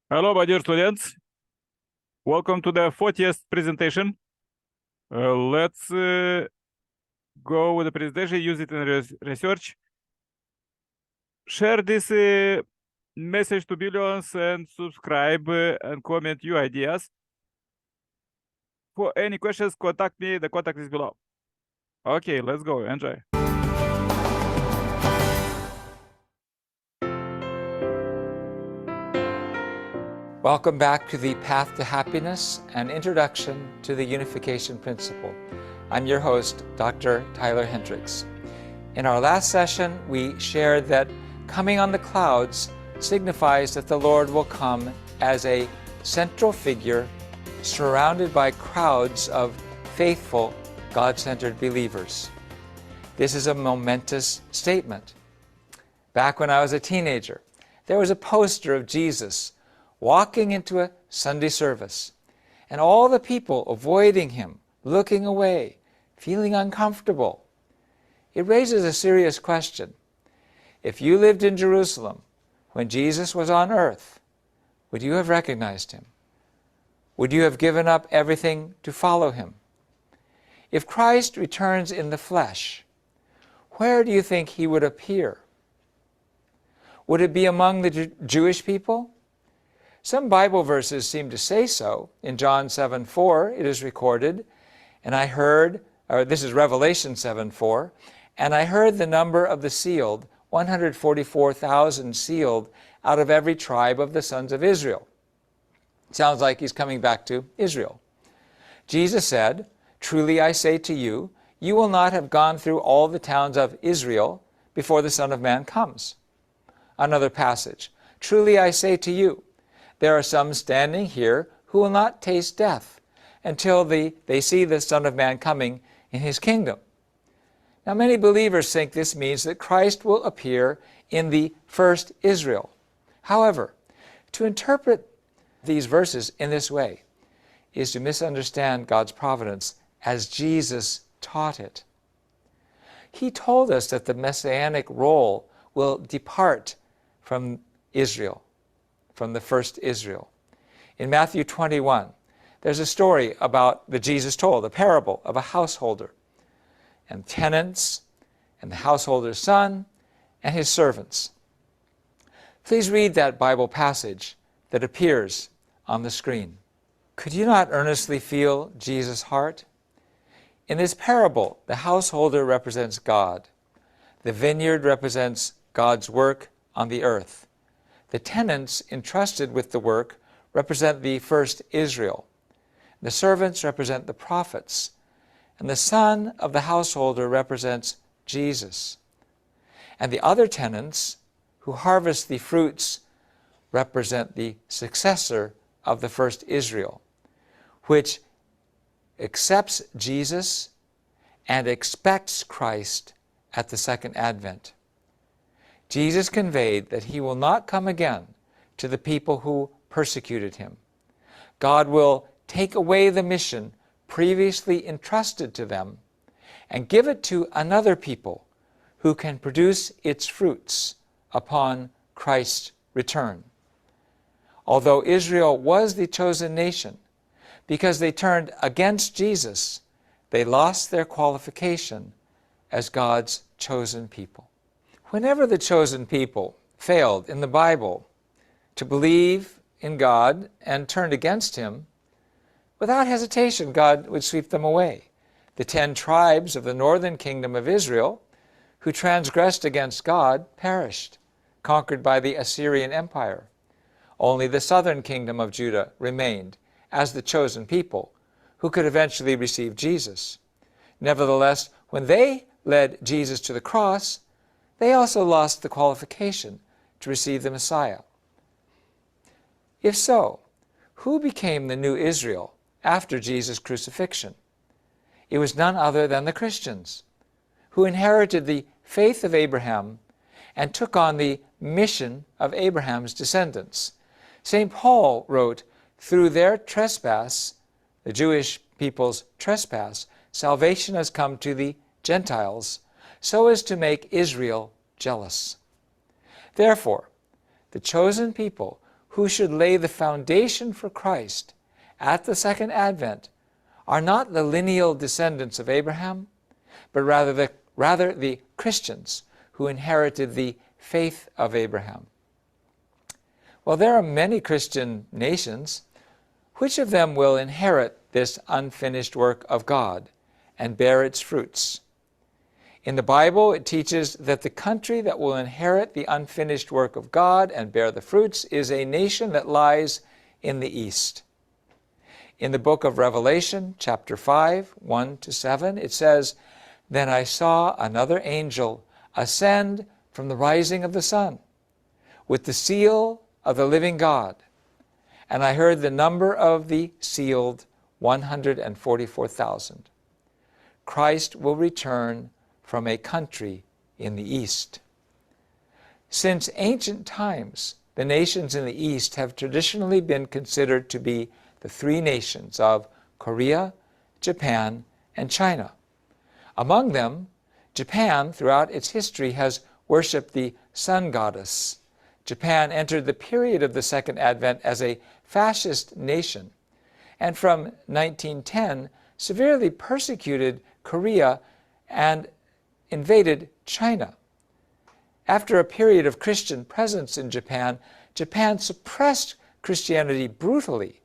Hello, my dear students. Welcome to the 40th presentation. Let's go with the presentation, use it in research. Share this message to billions and subscribe and comment your ideas. For any questions, contact me. The contact is below. Okay, let's go. Enjoy. Welcome back to the Path to Happiness, an introduction to the unification principle. I'm your host, Dr. Tyler Hendricks. In our last session, we shared that coming on the clouds signifies that the Lord will come as a central figure surrounded by crowds of faithful, God-centered believers. This is a momentous statement. Back when I was a teenager, there was a poster of Jesus walking into a Sunday service, and all the people avoiding him, looking away, feeling uncomfortable. It raises a serious question. If you lived in Jerusalem when Jesus was on earth, would you have recognized him? Would you have given up everything to follow him? If Christ returns in the flesh, where do you think he would appear? Would it be among the Jewish people? Some Bible verses seem to say so. In John 7:4, it is recorded, and I heard, or this is Revelation 7:4, and I heard the number of the sealed, 144,000 sealed out of every tribe of the sons of Israel. Sounds like he's coming back to Israel. Jesus said, "Truly I say to you, you will not have gone through all the towns of Israel before the Son of Man comes." Another passage, "Truly I say to you, there are some standing here who will not taste death until they see the Son of Man coming in his kingdom." Now, many believers think this means that Christ will appear in the first Israel. However, to interpret these verses in this way is to misunderstand God's providence as Jesus taught it. He told us that the messianic role will depart from Israel, from the first Israel. In Matthew 21, there's a story that Jesus told, a parable of a householder and tenants and the householder's son and his servants. Please read that Bible passage that appears on the screen. Could you not earnestly feel Jesus' heart? In this parable, the householder represents God. The vineyard represents God's work on the earth. The tenants entrusted with the work represent the first Israel. The servants represent the prophets. And the son of the householder represents Jesus. And the other tenants who harvest the fruits represent the successor of the first Israel, which accepts Jesus and expects Christ at the second advent. Jesus conveyed that he will not come again to the people who persecuted him. God will take away the mission previously entrusted to them and give it to another people who can produce its fruits upon Christ's return. Although Israel was the chosen nation, because they turned against Jesus, they lost their qualification as God's chosen people. Whenever the chosen people failed in the Bible to believe in God and turned against him, without hesitation God would sweep them away. The 10 tribes of the northern kingdom of Israel who transgressed against God perished, conquered by the Assyrian Empire. Only the southern kingdom of Judah remained as the chosen people who could eventually receive Jesus. Nevertheless, when they led Jesus to the cross, they also lost the qualification to receive the Messiah. If so, who became the new Israel after Jesus' crucifixion? It was none other than the Christians, who inherited the faith of Abraham and took on the mission of Abraham's descendants. St. Paul wrote, "Through their trespass, the Jewish people's trespass, salvation has come to the Gentiles, so as to make Israel jealous." Therefore, the chosen people who should lay the foundation for Christ at the second advent are not the lineal descendants of Abraham, but rather the Christians who inherited the faith of Abraham. Well, there are many Christian nations. Which of them will inherit this unfinished work of God and bear its fruits? In the Bible, it teaches that the country that will inherit the unfinished work of God and bear the fruits is a nation that lies in the east. In the book of Revelation, chapter 5, 1-7, it says, "Then I saw another angel ascend from the rising of the sun, with the seal of the living God. And I heard the number of the sealed, 144,000. Christ will return from a country in the east." Since ancient times, the nations in the east have traditionally been considered to be the three nations of Korea, Japan, and China. Among them, Japan, throughout its history, has worshipped the sun goddess. Japan entered the period of the Second Advent as a fascist nation, and from 1910 severely persecuted Korea and invaded China. After a period of Christian presence in Japan, Japan suppressed Christianity brutally,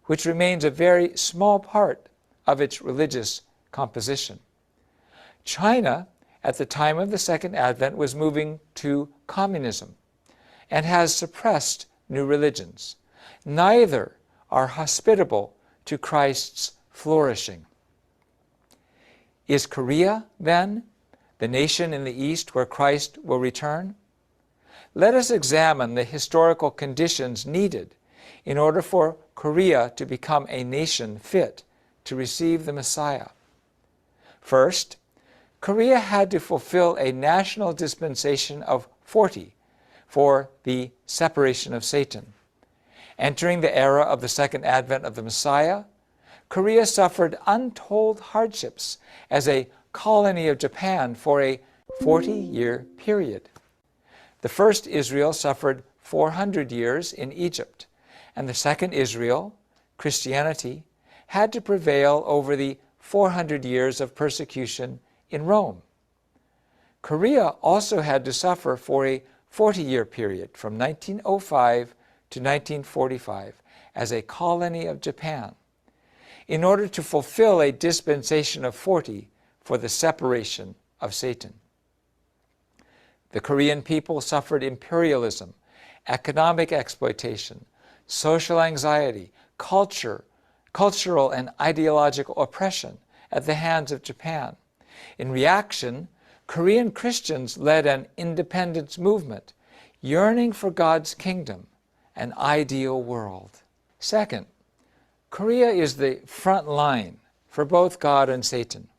which remains a very small part of its religious composition. China, at the time of the Second Advent, was moving to communism and has suppressed new religions. Neither are hospitable to Christ's flourishing. Is Korea, then, the nation in the East where Christ will return? Let us examine the historical conditions needed in order for Korea to become a nation fit to receive the Messiah. First, Korea had to fulfill a national dispensation of 40 for the separation of Satan. Entering the era of the Second Advent of the Messiah, Korea suffered untold hardships as a colony of Japan for a 40-year period. The first Israel suffered 400 years in Egypt, and the second Israel, Christianity, had to prevail over the 400 years of persecution in Rome. Korea also had to suffer for a 40-year period from 1905 to 1945 as a colony of Japan, in order to fulfill a dispensation of 40 for the separation of Satan. The Korean people suffered imperialism, economic exploitation, social anxiety, cultural and ideological oppression at the hands of Japan. In reaction, Korean Christians led an independence movement, yearning for God's kingdom, an ideal world. Second, Korea is the front line for both God and Satan.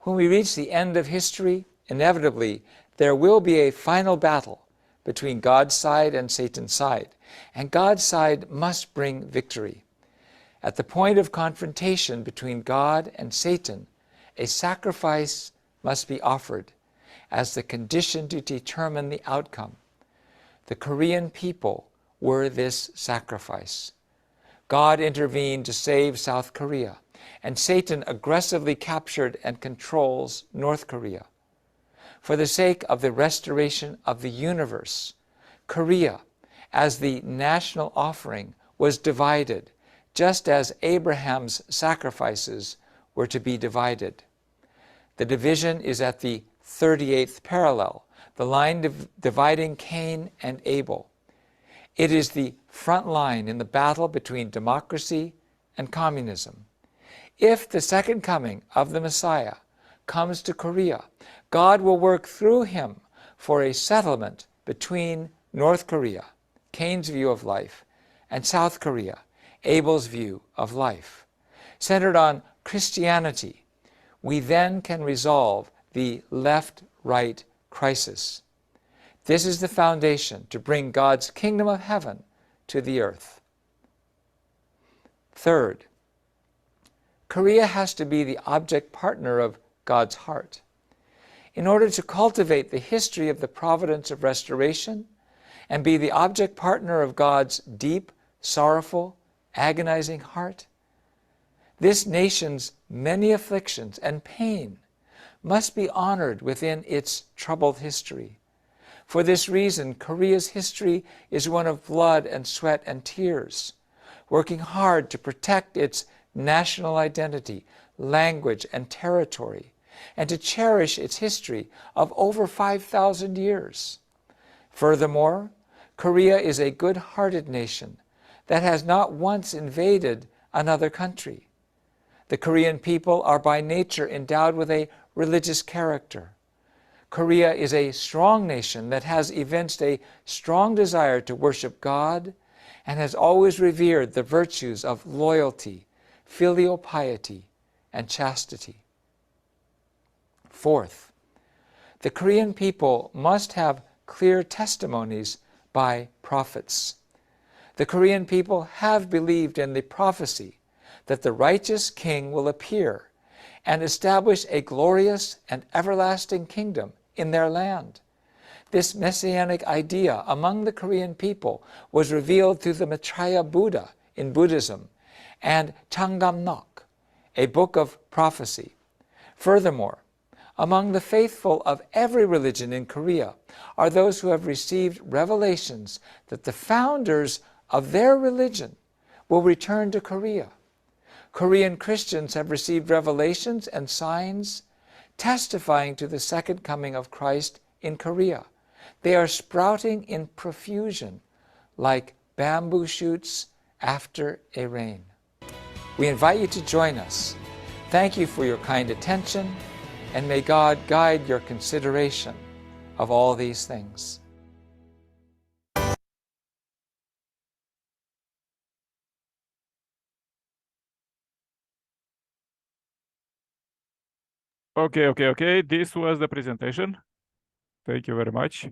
When we reach the end of history, inevitably, there will be a final battle between God's side and Satan's side, and God's side must bring victory. At the point of confrontation between God and Satan, a sacrifice must be offered as the condition to determine the outcome. The Korean people were this sacrifice. God intervened to save South Korea, and Satan aggressively captured and controls North Korea. For the sake of the restoration of the universe, Korea, as the national offering, was divided, just as Abraham's sacrifices were to be divided. The division is at the 38th parallel, the line dividing Cain and Abel. It is the front line in the battle between democracy and communism. If the second coming of the Messiah comes to Korea, God will work through him for a settlement between North Korea, Cain's view of life, and South Korea, Abel's view of life. Centered on Christianity, we then can resolve the left-right crisis. This is the foundation to bring God's kingdom of heaven to the earth. Third, Korea has to be the object partner of God's heart. In order to cultivate the history of the providence of restoration and be the object partner of God's deep, sorrowful, agonizing heart? This nation's many afflictions and pain must be honored within its troubled history. For this reason, Korea's history is one of blood and sweat and tears, working hard to protect its national identity, language, and territory, and to cherish its history of over 5,000 years. Furthermore, Korea is a good-hearted nation that has not once invaded another country. The Korean people are by nature endowed with a religious character. Korea is a strong nation that has evinced a strong desire to worship God and has always revered the virtues of loyalty, filial piety, and chastity. Fourth, the Korean people must have clear testimonies by prophets. The Korean people have believed in the prophecy that the righteous king will appear and establish a glorious and everlasting kingdom in their land. This messianic idea among the Korean people was revealed through the Maitreya Buddha in Buddhism and Changamnok, a book of prophecy. Furthermore, among the faithful of every religion in Korea are those who have received revelations that the founders of their religion will return to Korea. Korean Christians have received revelations and signs testifying to the second coming of Christ in Korea. They are sprouting in profusion like bamboo shoots after a rain. We invite you to join us. Thank you for your kind attention, and may God guide your consideration of all these things. Okay. This was the presentation. Thank you very much.